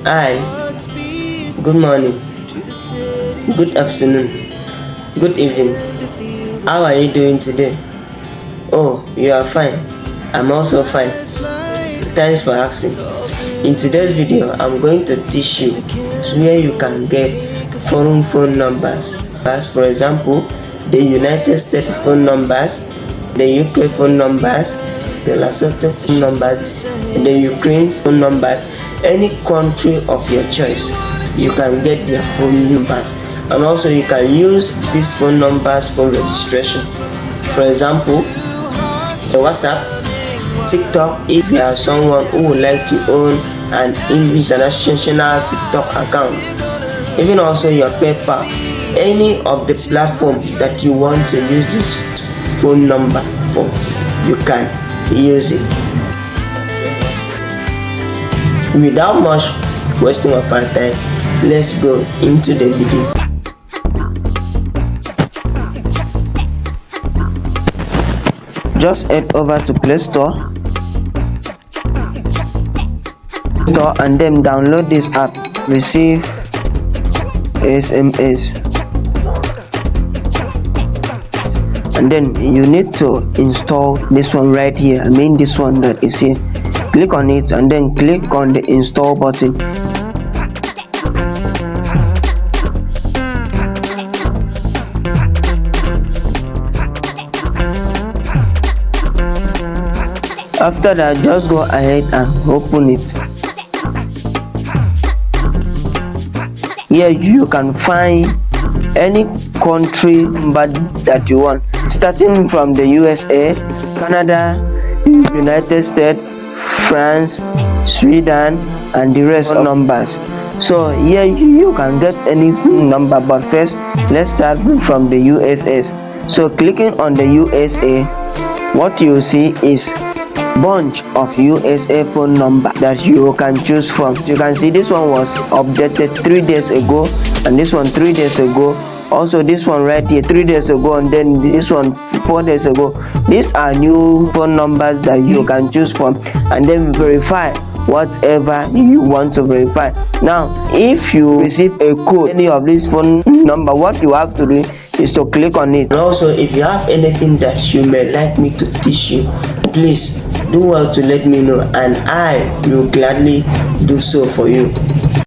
Hi, good morning, good afternoon, good evening. How are you doing today? Oh, you are fine. I'm also fine. Thanks for asking. In today's video, I'm going to teach you where you can get foreign phone numbers. As for example, the United States phone numbers, the UK phone numbers, the Lesotho phone numbers, the Ukraine phone numbers, any country of your choice. You can get their phone numbers, and also you can use these phone numbers for registration. For example, the WhatsApp, TikTok, if you are someone who would like to own an international TikTok account, even also your PayPal, any of the platforms that you want to use this phone number for, you can use it. Without much wasting of our time, let's go into the video. Just head over to Play Store and then download this app. Receive SMS, and then you need to install this one right here. This one that is here. Click on it and then click on the install button. After that, just go ahead and open it. Here you can find any country but that you want, starting from the USA, Canada, United States, France, Sweden, and the rest of numbers. So here you can get any number, but first let's start from the USA. So clicking on the USA, what you see is bunch of USA phone number that you can choose from. You can see this one was updated 3 days ago, and this one 3 days ago, also this one right here 3 days ago, and then this one 4 days ago. These are new phone numbers that you can choose from, and then verify whatever you want to verify. Now if you receive a code, any of these phone number, what you have to do is to click on it. And also, if you have anything that you may like me to teach you, please do well to let me know, and I will gladly do so for you.